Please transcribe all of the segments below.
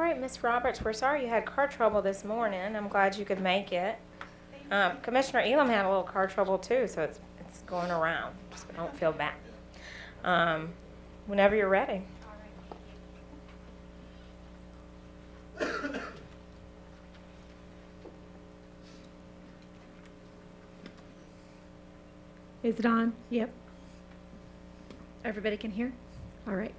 All right, Miss Roberts, we're sorry you had car trouble this morning. I'm glad you could make it. Commissioner Elam had a little car trouble too, so it's going around. So don't feel bad. Whenever you're ready. Is it on? Yep. Everybody can hear? All right.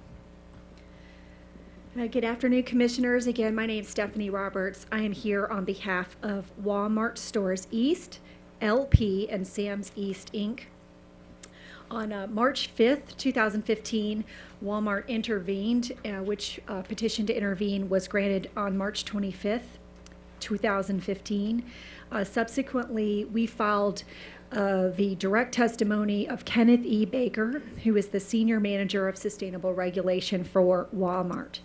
Good afternoon, Commissioners. Again, my name is Stephanie Roberts. I am here on behalf of Walmart Stores East, LP, and Sam's East, Inc. On March 5th, 2015, Walmart intervened, which petition to intervene was granted on March 25th, 2015. Subsequently, we filed the direct testimony of Kenneth E. Baker, who is the Senior Manager of Sustainable Regulation for Walmart.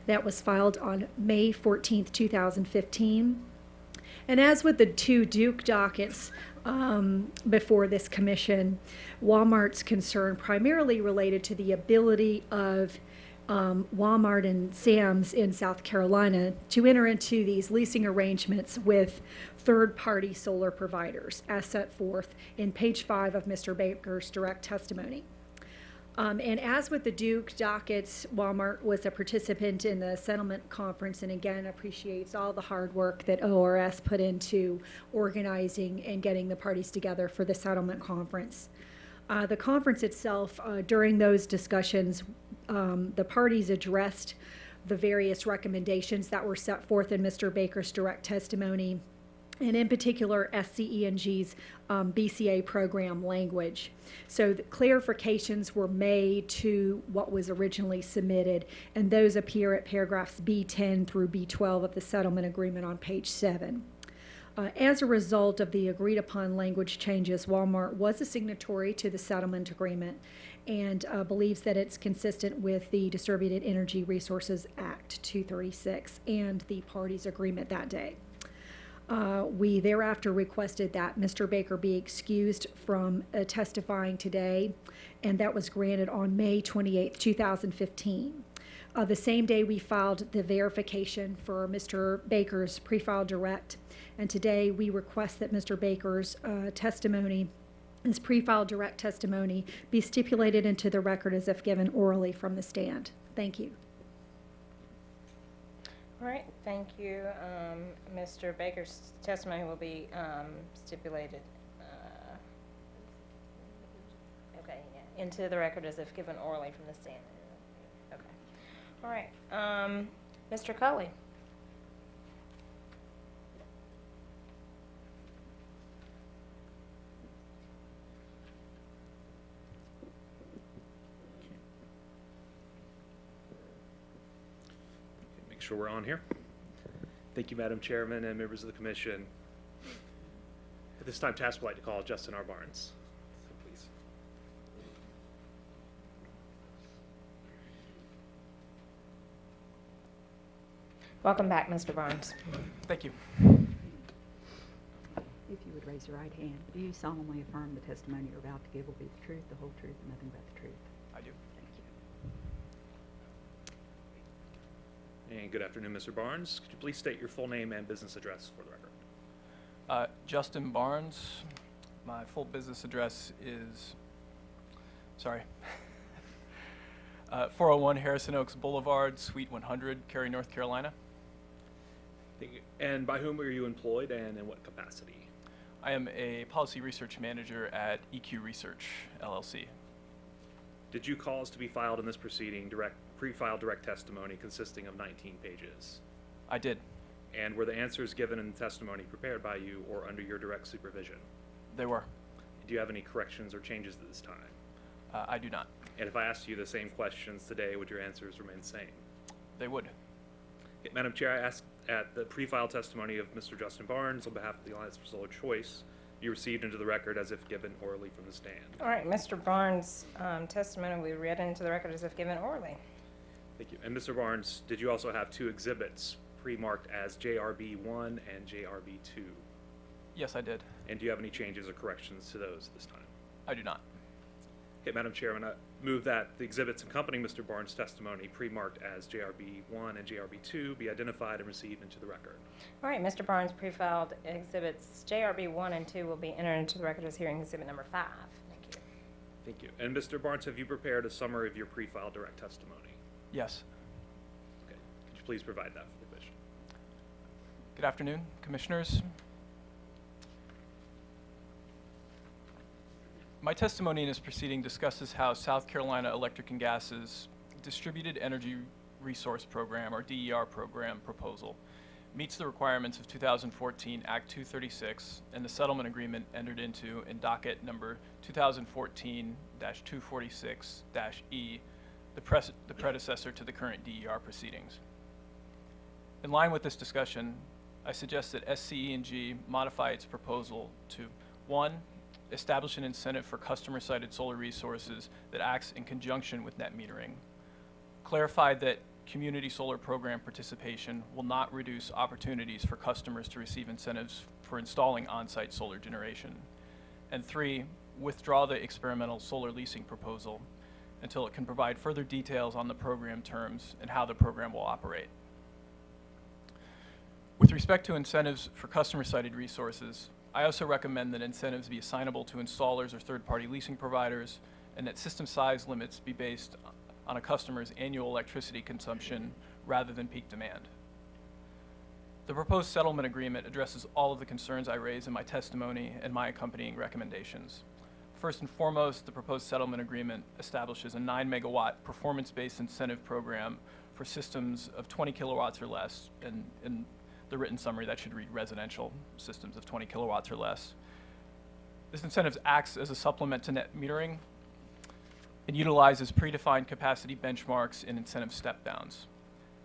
That was filed on May 14th, 2015. And as with the two Duke dockets before this commission, Walmart's concern primarily related to the ability of Walmart and Sam's in South Carolina to enter into these leasing arrangements with third-party solar providers, as set forth in page 5 of Mr. Baker's direct testimony. And as with the Duke dockets, Walmart was a participant in the settlement conference and again appreciates all the hard work that ORS put into organizing and getting the parties together for the settlement conference. The conference itself, during those discussions, the parties addressed the various recommendations that were set forth in Mr. Baker's direct testimony, and in particular SCE&G's BCA program language. So the clarifications were made to what was originally submitted, and those appear at paragraphs B10 through B12 of the settlement agreement on page 7. As a result of the agreed upon language changes, Walmart was a signatory to the settlement agreement and believes that it's consistent with the Distributed Energy Resources Act 236 and the parties' agreement that day. We thereafter requested that Mr. Baker be excused from testifying today, and that was granted on May 28, 2015. The same day we filed the verification for Mr. Baker's pre-filed direct, and today we request that Mr. Baker's testimony, his pre-filed direct testimony, be stipulated into the record as if given orally from the stand. Thank you. All right, thank you. Mr. Baker's testimony will be stipulated into the record as if given orally from the stand. Okay. All right. Mr. Cully. Make sure we're on here. Thank you, Madam Chairman and members of the Commission. At this time, task would like to call Justin R. Barnes. So please. Welcome back, Mr. Barnes. Thank you. If you would raise your right hand, do you solemnly affirm the testimony you're about to give will be the truth, the whole truth, and nothing but the truth? I do. Thank you. And good afternoon, Mr. Barnes. Could you please state your full name and business address for the record? Justin Barnes. My full business address is, 401 Harrison Oaks Boulevard, Suite 100, Cary, North Carolina. Thank you. And by whom were you employed and in what capacity? I am a policy research manager at EQ Research, LLC. Did you cause to be filed in this proceeding pre-filed direct testimony consisting of 19 pages? I did. And were the answers given in the testimony prepared by you or under your direct supervision? They were. Do you have any corrections or changes at this time? I do not. And if I asked you the same questions today, would your answers remain the same? They would. Okay, Madam Chair, I ask at the pre-filed testimony of Mr. Justin Barnes on behalf of the Alliance for Solar Choice be received into the record as if given orally from the stand. All right, Mr. Barnes' testimony will be read into the record as if given orally. Thank you. And Mr. Barnes, did you also have two exhibits pre-marked as JRB1 and JRB2? Yes, I did. And do you have any changes or corrections to those this time? I do not. Okay, Madam Chairman, I move that the exhibits accompanying Mr. Barnes' testimony, pre-marked as JRB 1 and JRB 2, be identified and received into the record. All right, Mr. Barnes' pre-filed exhibits JRB 1 and 2 will be entered into the record as hearing exhibit number 5. Thank you. Thank you. And Mr. Barnes, have you prepared a summary of your pre-filed direct testimony? Yes. Okay. Could you please provide that for the commission? Good afternoon, Commissioners. My testimony in this proceeding discusses how South Carolina Electric and Gas's Distributed Energy Resource Program, or DER program proposal, meets the requirements of 2014 Act 236 and the settlement agreement entered into in docket number 2014-246-E, the predecessor to the current DER proceedings. In line with this discussion, I suggest that SCE&G modify its proposal to 1, establish an incentive for customer-sited solar resources that acts in conjunction with net metering, clarify that community solar program participation will not reduce opportunities for customers to receive incentives for installing on-site solar generation, and 3, withdraw the experimental solar leasing proposal until it can provide further details on the program terms and how the program will operate. With respect to incentives for customer-sited resources, I also recommend that incentives be assignable to installers or third-party leasing providers, and that system size limits be based on a customer's annual electricity consumption rather than peak demand. The proposed settlement agreement addresses all of the concerns I raised in my testimony and my accompanying recommendations. First and foremost, the proposed settlement agreement establishes a 9-megawatt performance-based incentive program for systems of 20 kilowatts or less, and in the written summary that should read residential systems of 20 kilowatts or less. This incentive acts as a supplement to net metering and utilizes predefined capacity benchmarks and incentive step-downs.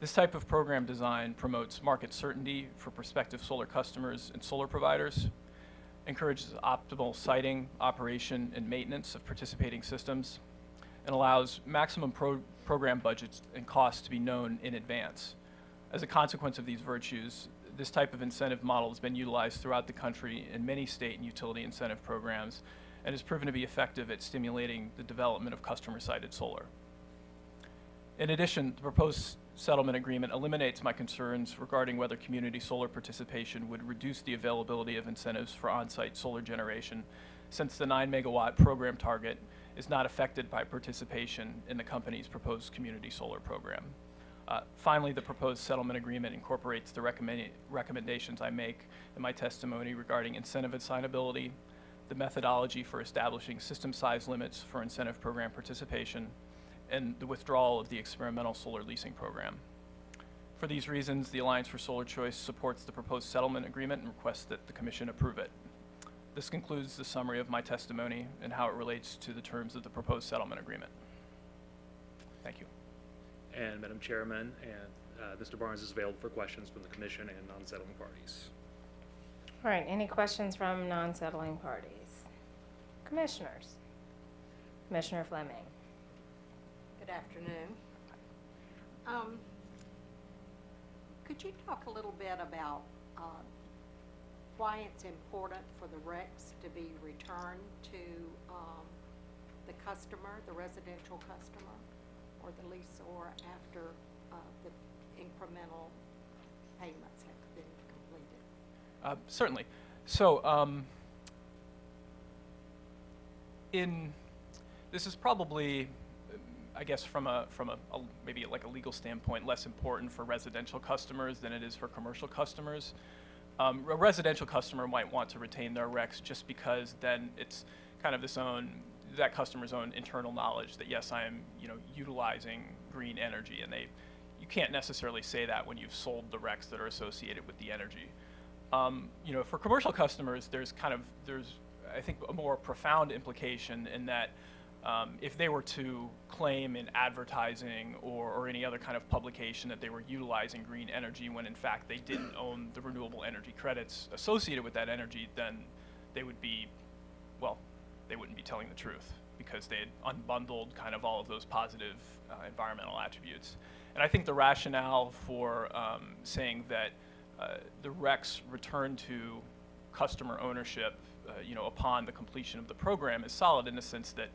This type of program design promotes market certainty for prospective solar customers and solar providers, encourages optimal siting, operation, and maintenance of participating systems, and allows maximum program budgets and costs to be known in advance. As a consequence of these virtues, this type of incentive model has been utilized throughout the country in many state and utility incentive programs and has proven to be effective at stimulating the development of customer-sited solar. In addition, the proposed settlement agreement eliminates my concerns regarding whether community solar participation would reduce the availability of incentives for on-site solar generation, since the 9-megawatt program target is not affected by participation in the company's proposed community solar program. Finally, the proposed settlement agreement incorporates the recommendations I make in my testimony regarding incentive assignability, the methodology for establishing system size limits for incentive program participation, and the withdrawal of the experimental solar leasing program. For these reasons, the Alliance for Solar Choice supports the proposed settlement agreement and requests that the Commission approve it. This concludes the summary of my testimony and how it relates to the terms of the proposed settlement agreement. Thank you. And Madam Chairman, and Mr. Barnes is available for questions from the commission and non-settling parties. All right, any questions from non-settling parties? Commissioners? Commissioner Fleming? Good afternoon. Could you talk a little bit about why it's important for the RECs to be returned to the customer, the residential customer, or the leaseor after the incremental payments have been completed? Certainly. So, this is probably, I guess, from a maybe like a legal standpoint, less important for residential customers than it is for commercial customers. A residential customer might want to retain their RECs just because then it's kind of that customer's own internal knowledge that yes, I am utilizing green energy, and you can't necessarily say that when you've sold the RECs that are associated with the energy. For commercial customers, there's I think a more profound implication in that if they were to claim in advertising or any other kind of publication that they were utilizing green energy when in fact they didn't own the renewable energy credits associated with that energy, then they wouldn't be telling the truth because they had unbundled kind of all of those positive environmental attributes. And I think the rationale for saying that the RECs return to customer ownership, upon the completion of the program is solid in the sense that,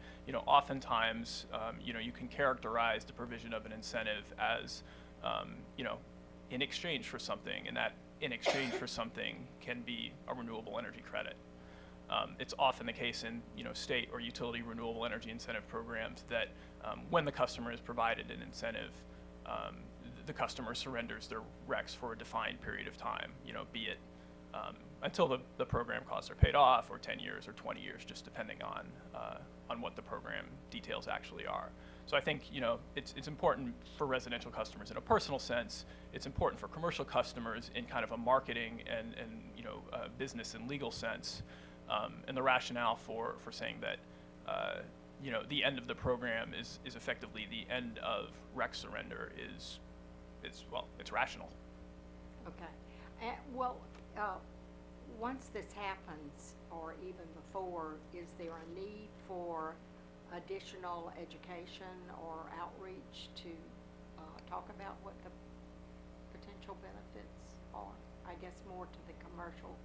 oftentimes, you can characterize the provision of an incentive as, in exchange for something, and that in exchange for something can be a renewable energy credit. It's often the case in, state or utility renewable energy incentive programs that when the customer is provided an incentive, the customer surrenders their RECs for a defined period of time, be it until the program costs are paid off, or 10 years or 20 years, just depending on what the program details actually are. So I think, it's important for residential customers in a personal sense. It's important for commercial customers in kind of a marketing and business and legal sense. And the rationale for saying that, the end of the program is effectively the end of REC surrender is it's rational. Okay. Once this happens, or even before, is there a need for additional education or outreach to talk about what the potential benefits are? I guess more to the commercial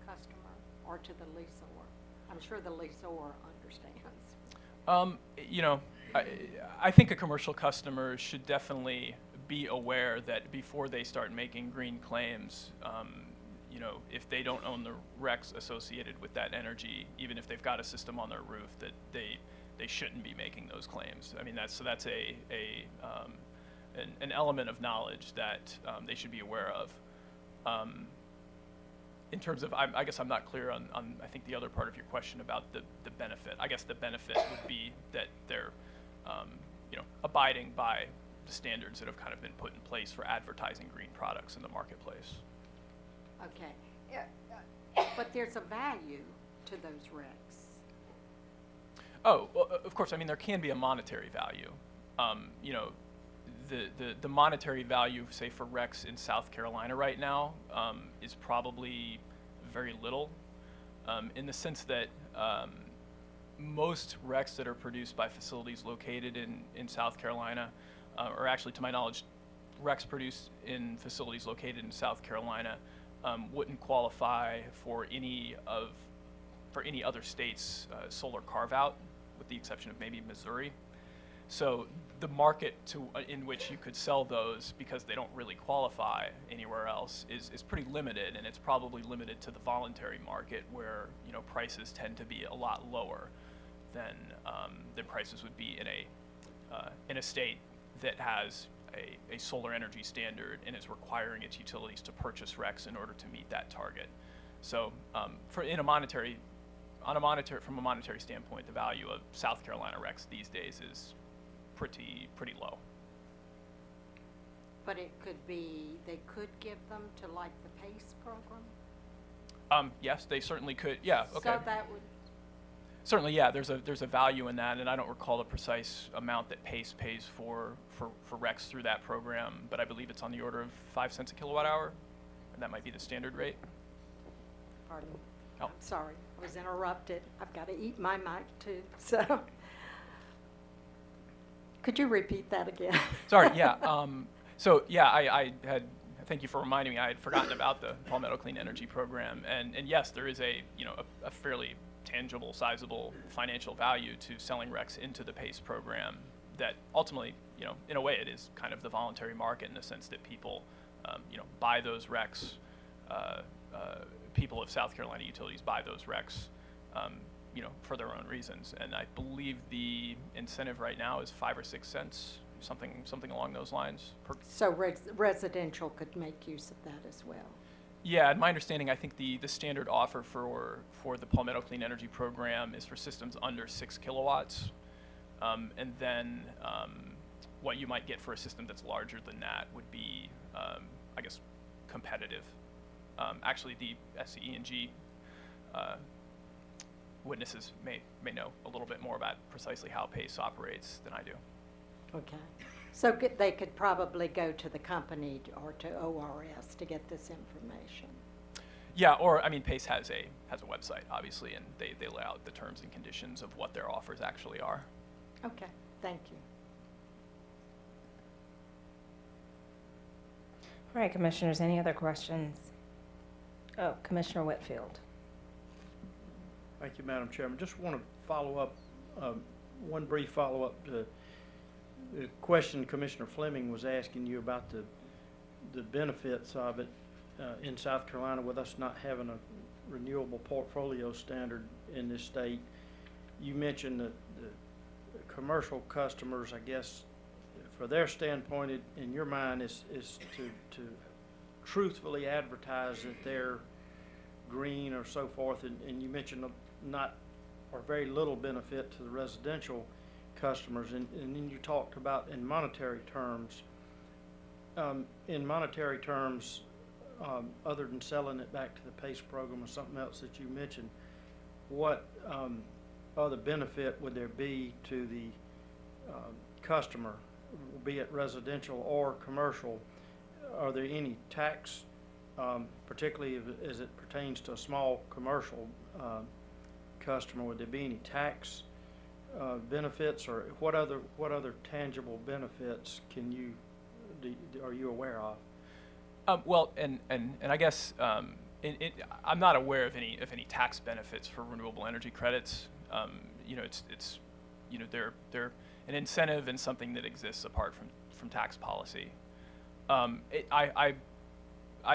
customer or to the leaseor? I'm sure the leaseor understands. I think a commercial customer should definitely be aware that before they start making green claims, if they don't own the RECs associated with that energy, even if they've got a system on their roof, that they shouldn't be making those claims. I mean, that's an element of knowledge that they should be aware of. In terms of, I guess I'm not clear on I think the other part of your question about the benefit. I guess the benefit would be that they're abiding by the standards that have kind of been put in place for advertising green products in the marketplace. Okay. But there's a value to those RECs. Oh, well, of course. I mean, there can be a monetary value. The monetary value, say, for RECs in South Carolina right now is probably very little, in the sense that most RECs that are produced by facilities located in South Carolina, or actually, to my knowledge, RECs produced in facilities located in South Carolina wouldn't qualify for any other state's solar carve-out, with the exception of maybe Missouri. So the market in which you could sell those, because they don't really qualify anywhere else, is pretty limited, and it's probably limited to the voluntary market, where prices tend to be a lot lower than prices would be in a state that has a solar energy standard and is requiring its utilities to purchase RECs in order to meet that target. So from a monetary standpoint, the value of South Carolina RECs these days is pretty low. But it could be, they could give them to like the PACE program? Yes, they certainly could. Yeah, okay. So that would, Certainly, yeah, there's a value in that, and I don't recall the precise amount that PACE pays for RECs through that program, but I believe it's on the order of 5 cents a kilowatt hour, and that might be the standard rate. pardon me. Oh. I'm sorry, I was interrupted. I've got to eat my mic too, so. Could you repeat that again? Sorry, yeah. I had, thank you for reminding me, I had forgotten about the Palmetto Clean Energy Program, and yes, there is a fairly tangible, sizable financial value to selling RECs into the PACE program that ultimately, in a way it is kind of the voluntary market in the sense that people, buy those RECs, people of South Carolina utilities buy those RECs, for their own reasons. And I believe the incentive right now is 5 or 6 cents, something along those lines. So residential could make use of that as well? Yeah, in my understanding, I think the standard offer for the Palmetto Clean Energy Program is for systems under 6 kilowatts. And then what you might get for a system that's larger than that would be, I guess, competitive. Actually, the SCE&G witnesses may know a little bit more about precisely how PACE operates than I do. Okay. So they could probably go to the company or to ORS to get this information? Yeah, or, I mean, PACE has a website, obviously, and they lay out the terms and conditions of what their offers actually are. Okay, thank you. All right, commissioners, any other questions? Oh, Commissioner Whitfield. Thank you, Madam Chairman. Just want to follow up, one brief follow-up to the question Commissioner Fleming was asking you about the benefits of it in South Carolina with us not having a renewable portfolio standard in this state. You mentioned that the commercial customers, I guess, for their standpoint, in your mind, is to truthfully advertise that they're green or so forth, and you mentioned not or very little benefit to the residential customers, and then you talked about in monetary terms. Other than selling it back to the PACE program or something else that you mentioned, what other benefit would there be to the customer, be it residential or commercial? Are there any tax, particularly as it pertains to a small commercial customer, would there be any tax benefits, or what other tangible benefits are you aware of? Well, and I guess I'm not aware of any tax benefits for renewable energy credits. It's they're an incentive and something that exists apart from tax policy. I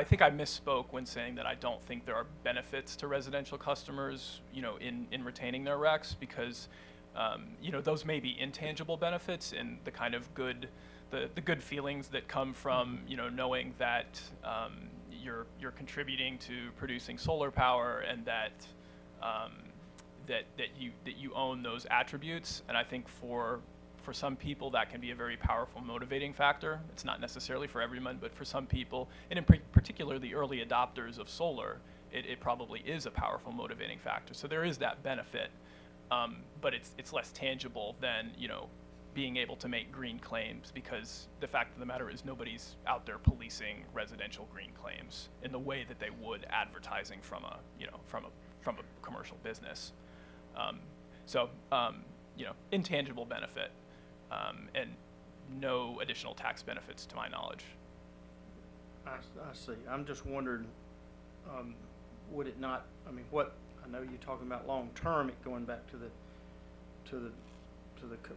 think I misspoke when saying that I don't think there are benefits to residential customers, in retaining their RECs, because those may be intangible benefits in the kind of the good feelings that come from knowing that you're contributing to producing solar power, and that you own those attributes. And I think for some people that can be a very powerful motivating factor. It's not necessarily for everyone, but for some people, and in particular the early adopters of solar, it probably is a powerful motivating factor. So there is that benefit, but it's less tangible than being able to make green claims, because the fact of the matter is nobody's out there policing residential green claims in the way that they would advertising from a commercial business. Intangible benefit, and no additional tax benefits to my knowledge. I see. I'm just wondering, would it not? I mean, I know you're talking about long term, it going back to the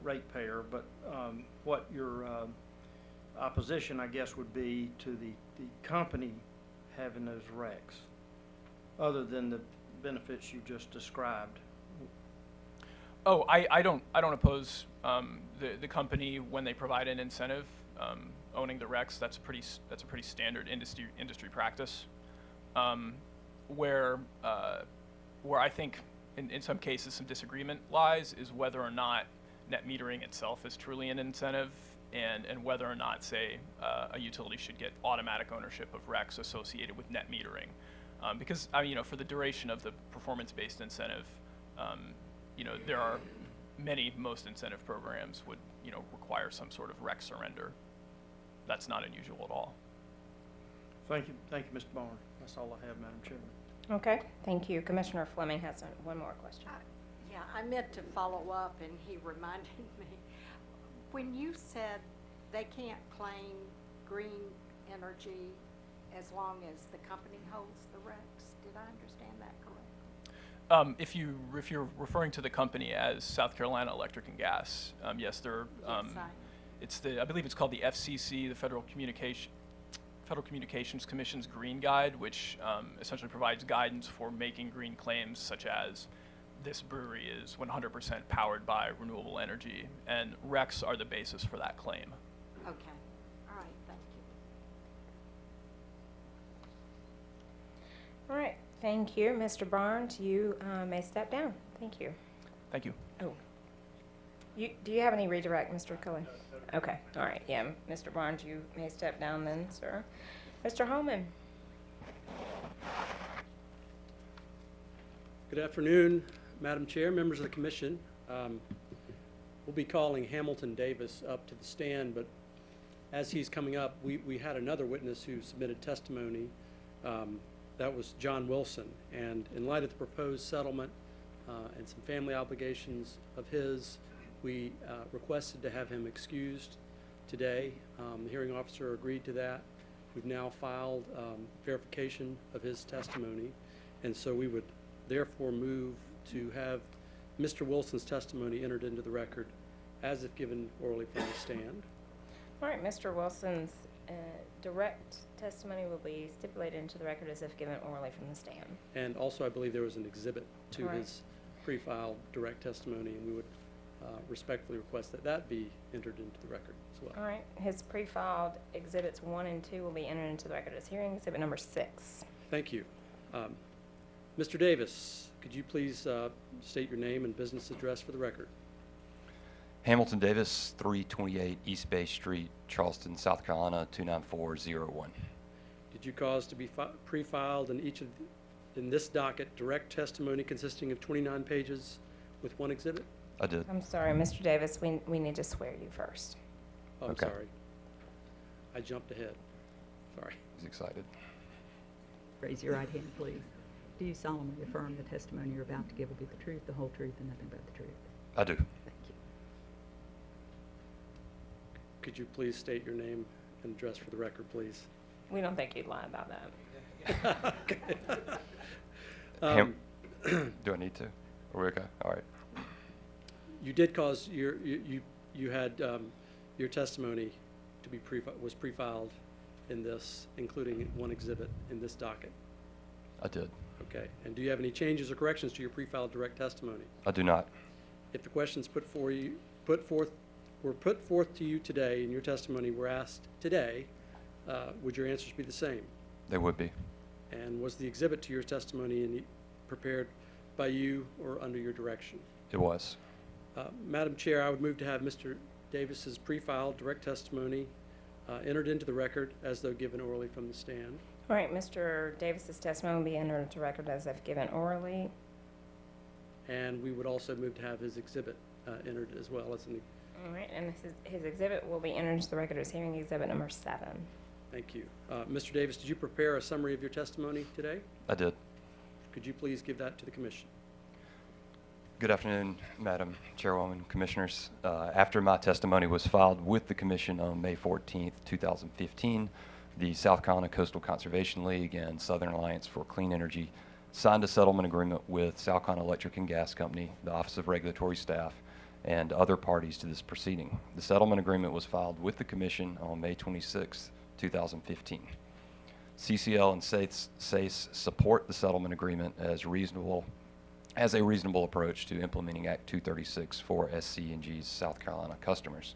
ratepayer, but what your opposition, I guess, would be to the company having those RECs, other than the benefits you just described. Oh, I don't oppose the company when they provide an incentive, owning the RECs. That's a pretty standard industry practice. Where I think in some cases some disagreement lies is whether or not net metering itself is truly an incentive, and whether or not, say, a utility should get automatic ownership of RECs associated with net metering, because for the duration of the performance-based incentive, there are most incentive programs would require some sort of REC surrender. That's not unusual at all. Thank you, Mr. Barnes. That's all I have, Madam Chairman. Okay, thank you. Commissioner Fleming has one more question. Yeah, I meant to follow up, and he reminded me. When you said they can't claim green energy as long as the company holds the RECs, did I understand that correctly? If you're referring to the company as South Carolina Electric and Gas, yes, they're. Yes, I believe it's called the FCC, the Federal Communications Commission's Green Guide, which essentially provides guidance for making green claims, such as this brewery is 100% powered by renewable energy, and RECs are the basis for that claim. Okay. All right. Thank you. All right, thank you. Mr. Barnes, you may step down. Thank you. Thank you. Oh. Do you have any redirect, Mr. Cully? Okay, all right, yeah, Mr. Barnes, you may step down then, sir. Mr. Holman? Good afternoon, Madam Chair, members of the Commission. We'll be calling Hamilton Davis up to the stand, but as he's coming up, we had another witness who submitted testimony. That was John Wilson, and in light of the proposed settlement and some family obligations of his, we requested to have him excused today. The hearing officer agreed to that. We've now filed verification of his testimony, and so we would therefore move to have Mr. Wilson's testimony entered into the record as if given orally from the stand. All right, Mr. Wilson's direct testimony will be stipulated into the record as if given orally from the stand. And also, I believe there was an exhibit to Right. his pre-filed direct testimony, and we would respectfully request that that be entered into the record as well. All right, his pre-filed exhibits 1 and 2 will be entered into the record as hearing exhibit number 6. Thank you. Mr. Davis, could you please state your name and business address for the record? Hamilton Davis, 328 East Bay Street, Charleston, South Carolina, 29401. Did you cause to be pre-filed in each of, in this docket, direct testimony consisting of 29 pages with one exhibit? I did. I'm sorry, Mr. Davis, we need to swear you first. Oh, I'm Okay. sorry. I jumped ahead. Sorry. He's excited. Raise your right hand, please. Do you solemnly affirm the testimony you're about to give will be the truth, the whole truth, and nothing but the truth? I do. Thank you. Could you please state your name and address for the record, please? We don't think you'd lie about that. Okay. Ham- Do I need to? Are we okay? All right. You did cause you had your testimony to be was pre-filed in this, including one exhibit in this docket. I did. Okay. And do you have any changes or corrections to your pre-filed direct testimony? I do not. If the questions were put forth to you today and your testimony were asked today, would your answers be the same? They would be. And was the exhibit to your testimony prepared by you or under your direction? It was. Madam Chair, I would move to have Mr. Davis's pre-filed direct testimony entered into the record as though given orally from the stand. All right, Mr. Davis's testimony will be entered into record as if given orally. And we would also move to have his exhibit entered as well as an. All right, and his exhibit will be entered into the record as hearing exhibit number 7. Thank you. Mr. Davis, did you prepare a summary of your testimony today? I did. Could you please give that to the commission? Good afternoon, Madam Chairwoman, Commissioners. After my testimony was filed with the Commission on May 14th, 2015, the South Carolina Coastal Conservation League and Southern Alliance for Clean Energy signed a settlement agreement with South Carolina Electric and Gas Company, the Office of Regulatory Staff, and other parties to this proceeding. The settlement agreement was filed with the Commission on May 26th, 2015. CCL and SACE support the settlement agreement as a reasonable approach to implementing Act 236 for SC&G's South Carolina customers.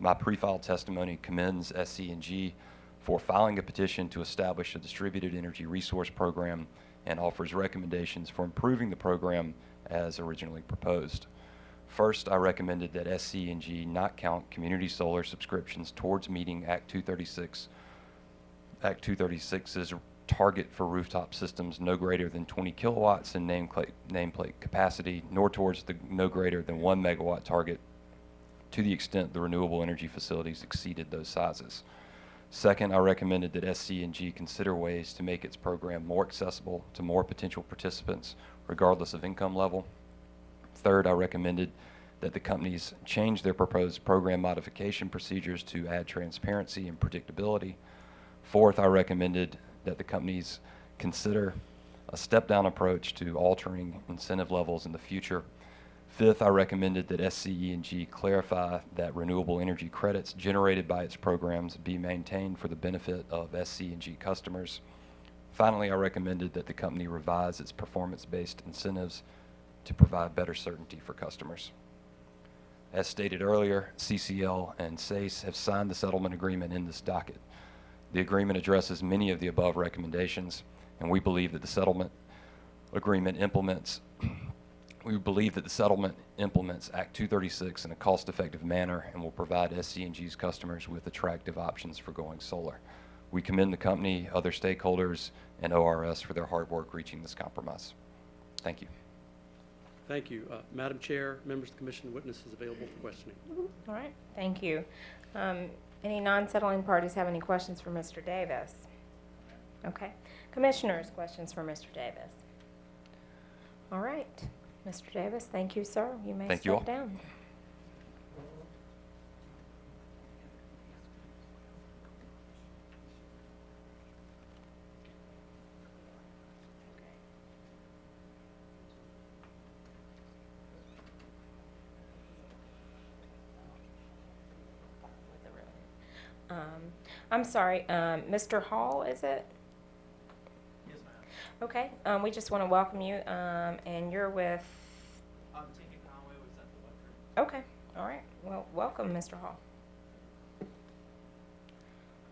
My pre-filed testimony commends SC&G for filing a petition to establish a distributed energy resource program and offers recommendations for improving the program as originally proposed. First, I recommended that SC&G not count community solar subscriptions towards meeting Act 236's target for rooftop systems no greater than 20 kilowatts in nameplate capacity, nor towards the no greater than 1 megawatt target to the extent the renewable energy facilities exceeded those sizes. Second, I recommended that SC&G consider ways to make its program more accessible to more potential participants, regardless of income level. Third, I recommended that the companies change their proposed program modification procedures to add transparency and predictability. Fourth, I recommended that the companies consider a step-down approach to altering incentive levels in the future. Fifth, I recommended that SCE&G clarify that renewable energy credits generated by its programs be maintained for the benefit of SCE&G customers. Finally, I recommended that the company revise its performance-based incentives to provide better certainty for customers. As stated earlier, CCL and SACE have signed the settlement agreement in this docket. The agreement addresses many of the above recommendations, and we believe that the settlement agreement implements Act 236 in a cost-effective manner and will provide SC&G's customers with attractive options for going solar. We commend the company, other stakeholders, and ORS for their hard work reaching this compromise. Thank you. Thank you. Madam Chair, members of the commission, witnesses available for questioning. All right, thank you. Any non-settling parties have any questions for Mr. Davis? Okay. Commissioners, questions for Mr. Davis? All right. Mr. Davis, thank you, sir. You may Thank you all. step down. I'm sorry, Mr. Hall, is it? Yes, ma'am. Okay, we just want to welcome you, and you're with, I'm Tinky Conway with Central Electric. okay, all right. Well, welcome, Mr. Hall.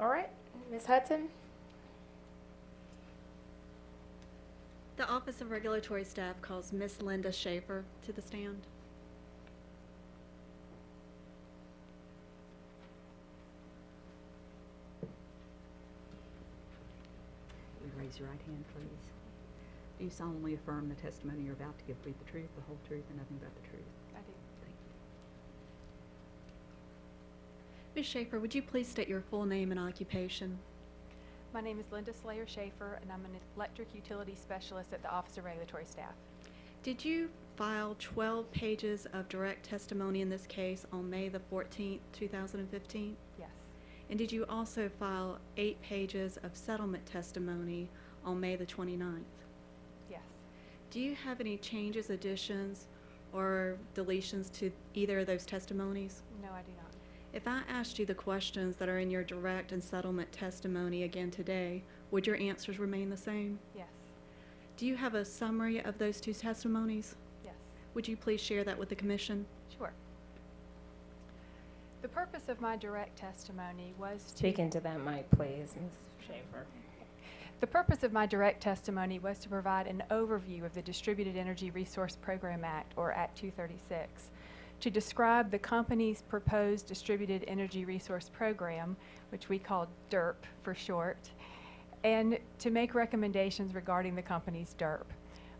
All right, Ms. Hudson? The Office of Regulatory Staff calls Miss Linda Schaefer to the stand. Will you raise your right hand, please? Do you solemnly affirm the testimony you're about to give will be the truth, the whole truth, and nothing but the truth? I do. Thank you. Miss Schaefer, would you please state your full name and occupation? My name is Linda Slayer Schaefer, and I'm an electric utility specialist at the Office of Regulatory Staff. Did you file 12 pages of direct testimony in this case on May the 14th, 2015? Yes. And did you also file 8 pages of settlement testimony on May the 29th? Yes. Do you have any changes, additions, or deletions to either of those testimonies? No, I do not. If I asked you the questions that are in your direct and settlement testimony again today, would your answers remain the same? Yes. Do you have a summary of those 2 testimonies? Yes. Would you please share that with the commission? Sure. The purpose of my direct testimony was to... Speak into that mic, please, Ms. Schaefer. The purpose of my direct testimony was to provide an overview of the Distributed Energy Resource Program Act, or Act 236, to describe the company's proposed Distributed Energy Resource Program, which we call DERP for short, and to make recommendations regarding the company's DERP.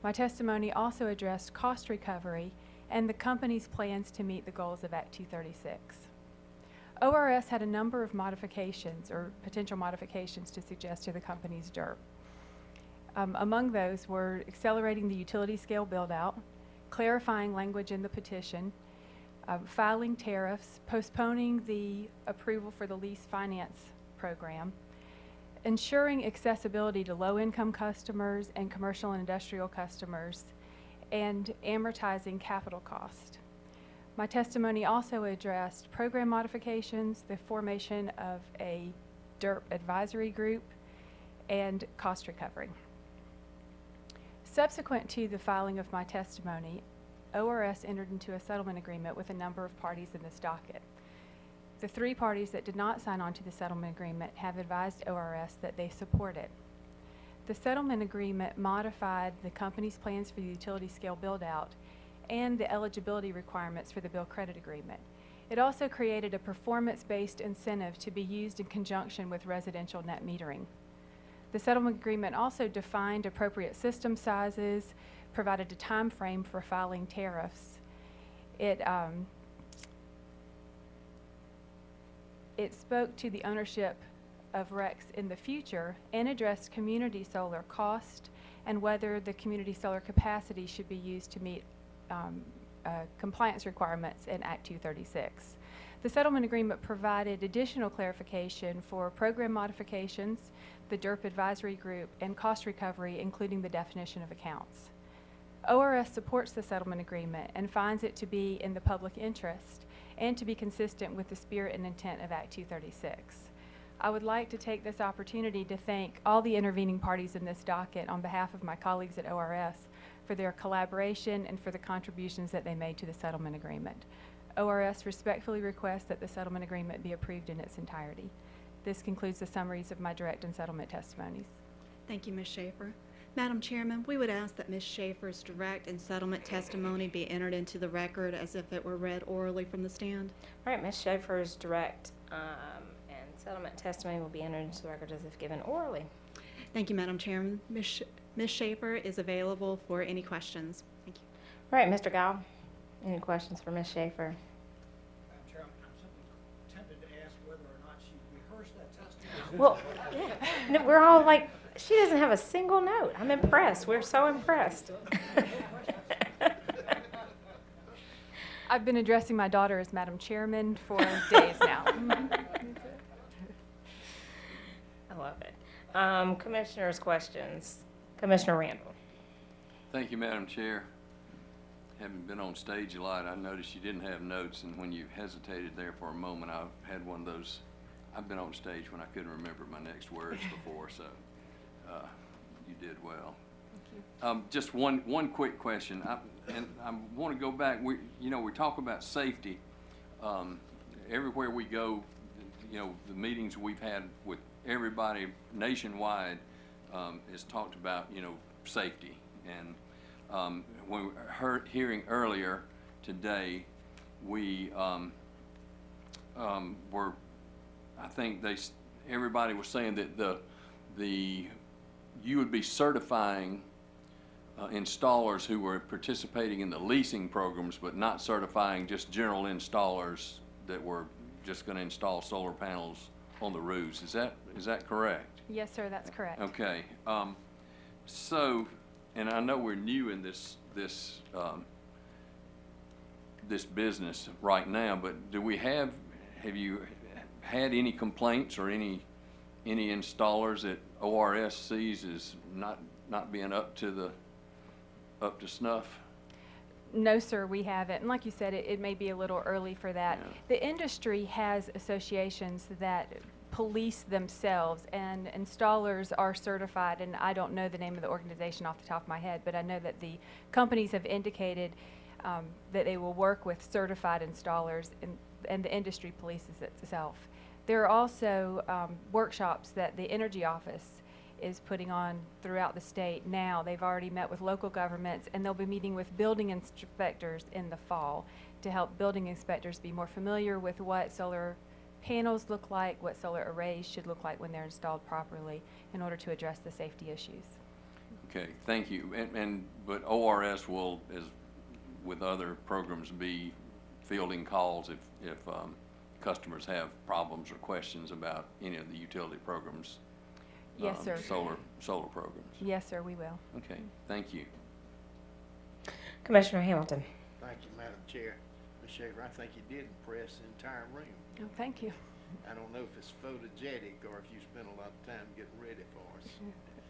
My testimony also addressed cost recovery and the company's plans to meet the goals of Act 236. ORS had a number of modifications or potential modifications to suggest to the company's DERP. Among those were accelerating the utility scale build-out, clarifying language in the petition, filing tariffs, postponing the approval for the lease finance program, ensuring accessibility to low-income customers and commercial and industrial customers, and amortizing capital cost. My testimony also addressed program modifications, the formation of a DERP advisory group, and cost recovery. Subsequent to the filing of my testimony, ORS entered into a settlement agreement with a number of parties in this docket. The 3 parties that did not sign on to the settlement agreement have advised ORS that they support it. The settlement agreement modified the company's plans for the utility scale build-out and the eligibility requirements for the bill credit agreement. It also created a performance-based incentive to be used in conjunction with residential net metering. The settlement agreement also defined appropriate system sizes, provided a time frame for filing tariffs. It spoke to the ownership of RECs in the future and addressed community solar cost and whether the community solar capacity should be used to meet compliance requirements in Act 236. The settlement agreement provided additional clarification for program modifications, the DERP advisory group, and cost recovery, including the definition of accounts. ORS supports the settlement agreement and finds it to be in the public interest and to be consistent with the spirit and intent of Act 236. I would like to take this opportunity to thank all the intervening parties in this docket on behalf of my colleagues at ORS for their collaboration and for the contributions that they made to the settlement agreement. ORS respectfully requests that the settlement agreement be approved in its entirety. This concludes the summaries of my direct and settlement testimonies. Thank you, Ms. Schaefer. Madam Chairman, we would ask that Ms. Schaefer's direct and settlement testimony be entered into the record as if it were read orally from the stand. All right, Ms. Schaefer's direct and settlement testimony will be entered into the record as if given orally. Thank you, Madam Chairman. Ms. Schaefer is available for any questions. Thank you. All right, Mr. Gao, any questions for Ms. Schaefer? Madam Chair, I'm simply tempted to ask whether or not she rehearsed that testimony. Well, yeah. No, we're all like, she doesn't have a single note. I'm impressed. We're so impressed. I've been addressing my daughter as Madam Chairman for days now. I love it. Commissioners' questions. Commissioner Randall. Thank you, Madam Chair. Having been on stage a lot, I noticed you didn't have notes, and when you hesitated there for a moment, I had one of those I've been on stage when I couldn't remember my next words before, so you did well. Just one quick question, and I want to go back. We talk about safety everywhere we go. The meetings we've had with everybody nationwide has talked about safety, and when we were hearing earlier today, we were, I think everybody was saying that you would be certifying installers who were participating in the leasing programs, but not certifying just general installers that were just going to install solar panels on the roofs. Is that correct? Yes, sir, that's correct. Okay. So, and I know we're new in this business right now, but have you had any complaints or any installers that ORS sees as not being up to snuff? No, sir, we haven't. And like you said, it may be a little early for that. Yeah. The industry has associations that police themselves, and installers are certified, and I don't know the name of the organization off the top of my head, but I know that the companies have indicated that they will work with certified installers, and the industry polices itself. There are also workshops that the Energy Office is putting on throughout the state now. They've already met with local governments, and they'll be meeting with building inspectors in the fall to help building inspectors be more familiar with what solar panels look like, what solar arrays should look like when they're installed properly in order to address the safety issues. Okay, thank you. But ORS will, as with other programs, be fielding calls if customers have problems or questions about any of the utility programs. Yes, sir. Solar programs. Yes, sir, we will. Okay, thank you. Commissioner Hamilton. Thank you, Madam Chair. Ms. Schaefer, I think you did impress the entire room. Oh, thank you. I don't know if it's photogenic or if you spent a lot of time getting ready for us.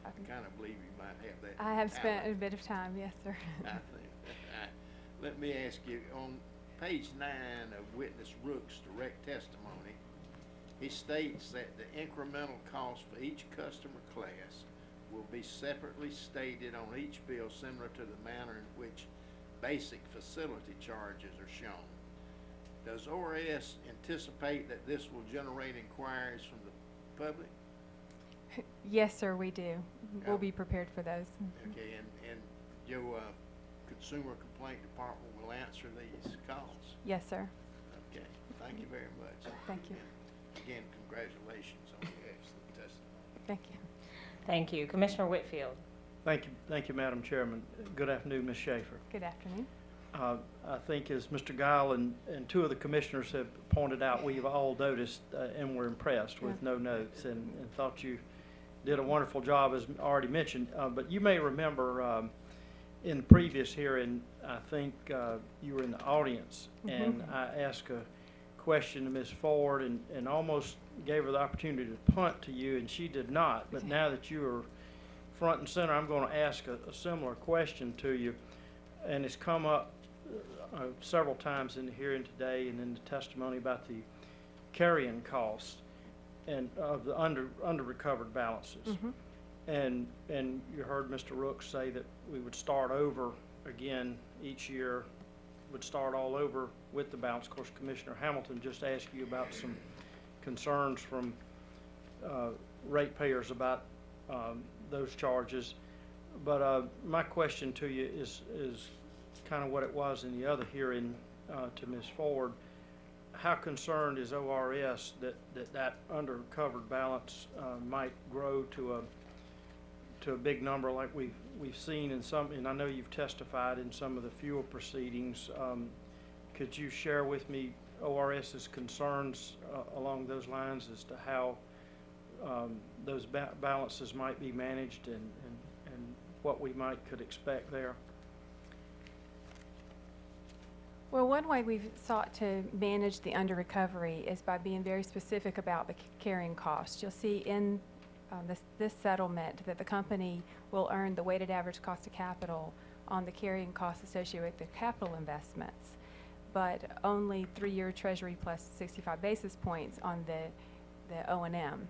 I kind of believe you might have that. I have spent a talent. bit of time, yes, sir. I think. Let me ask you, on page 9 of Witness Rook's direct testimony, he states that the incremental cost for each customer class will be separately stated on each bill, similar to the manner in which basic facility charges are shown. Does ORS anticipate that this will generate inquiries from the public? Yes, sir, we do. We'll Yeah. be prepared for those. Okay, and your Consumer Complaint Department will answer these calls? Yes, sir. Okay, thank you very much. Thank you. And again, congratulations on the excellent testimony. Thank you. Thank you. Commissioner Whitfield. Thank you, Madam Chairman. Good afternoon, Ms. Schaefer. Good afternoon. I think as Mr. Guile and two of the commissioners have pointed out, we've all noticed and were impressed with no notes and thought you did a wonderful job, as already mentioned. But you may remember in the previous hearing, I think you were in the audience, and I asked a question to Ms. Ford and almost gave her the opportunity to punt to you, and she did not. But now that you are front and center, I'm going to ask a similar question to you, and it's come up several times in the hearing today and in the testimony about the carrying costs and of the under recovered balances. And you heard Mr. Rooks say that we would start over again each year, would start all over with the balance. Of course, Commissioner Hamilton just asked you about some concerns from ratepayers about those charges. But my question to you is kind of what it was in the other hearing to Ms. Ford. How concerned is ORS that under-covered balance might grow to a big number like we've seen in some, and I know you've testified in some of the fuel proceedings. Could you share with me ORS's concerns along those lines as to how those balances might be managed and what we could expect there? Well, one way we've sought to manage the under-recovery is by being very specific about the carrying costs. You'll see in this settlement that the company will earn the weighted average cost of capital on the carrying costs associated with the capital investments, but only 3-year Treasury plus 65 basis points on the the O&M.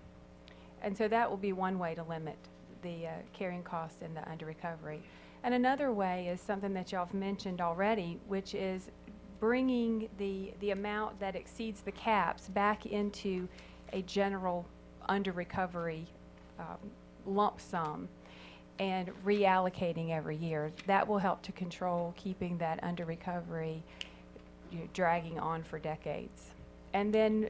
And so that will be one way to limit the carrying cost and the under recovery. And another way is something that y'all have mentioned already, which is bringing the amount that exceeds the caps back into a general under recovery lump sum and reallocating every year. That will help to control keeping that under recovery dragging on for decades. And then,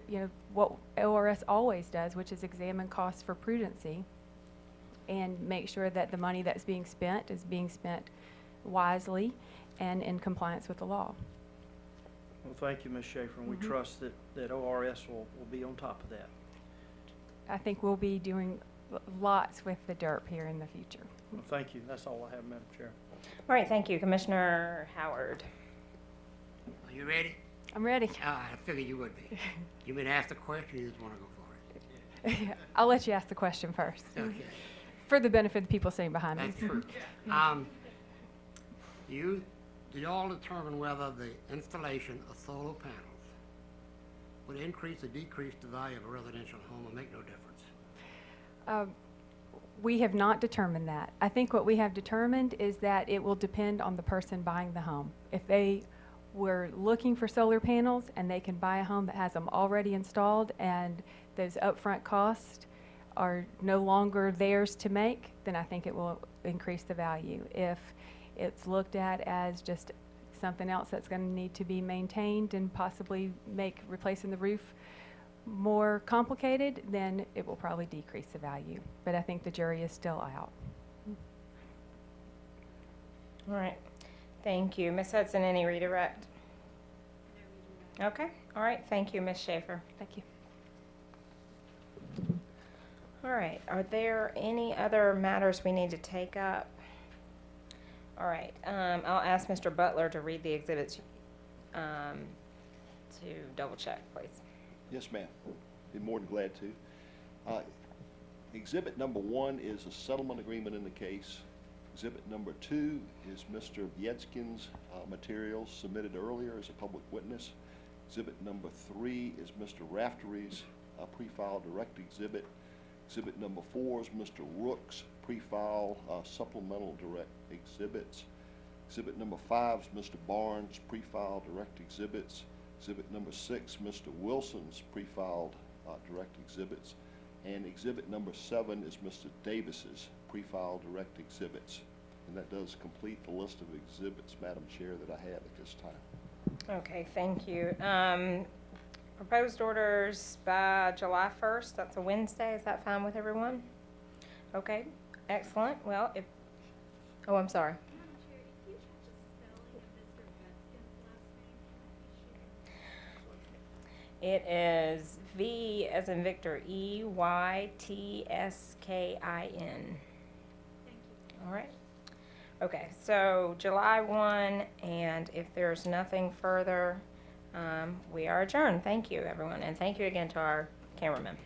what ORS always does, which is examine costs for prudency and make sure that the money that's being spent is being spent wisely and in compliance with the law. Well, thank you, Ms. Schaefer, and we trust that ORS will be on top of that. I think we'll be doing lots with the DERP here in the future. Well, thank you. That's all I have, Madam Chair. All right, thank you. Commissioner Howard. Are you ready? I'm ready. I figured you would be. You mean ask the question, you just want to go for it? I'll let you ask the question first, Okay, for the benefit of the people sitting behind me. that's true. Did y'all determine whether the installation of solar panels would increase or decrease the value of a residential home or make no difference? We have not determined that. I think what we have determined is that it will depend on the person buying the home. If they were looking for solar panels and they can buy a home that has them already installed and those upfront costs are no longer theirs to make, then I think it will increase the value. If it's looked at as just something else that's going to need to be maintained and possibly make replacing the roof more complicated, then it will probably decrease the value. But I think the jury is still out. All right, thank you. Ms. Hudson, any redirect? Okay, all right, thank you, Ms. Schaefer. Thank you. All right, are there any other matters we need to take up? All right, I'll ask Mr. Butler to read the exhibits to double check, please. Yes, ma'am. Be more than glad to. Exhibit number 1 is a settlement agreement in the case. Exhibit number 2 is Mr. Vietzkin's materials submitted earlier as a public witness. Exhibit number 3 is Mr. Raftery's pre-file direct exhibit. Exhibit number 4 is Mr. Rook's pre-file supplemental direct exhibits. Exhibit number 5 is Mr. Barnes' pre-file direct exhibits. Exhibit number 6, Mr. Wilson's pre-filed direct exhibits. And exhibit number 7 is Mr. Davis's pre-filed direct exhibits. And that does complete the list of exhibits, Madam Chair, that I have at this time. Okay, thank you. Proposed orders by July 1st, that's a Wednesday, is that fine with everyone? Okay, excellent. Well, oh, I'm sorry. It is V as in Victor, EYTSKIN. All right. Okay, so July 1, and if there's nothing further, we are adjourned. Thank you, everyone, and thank you again to our cameraman.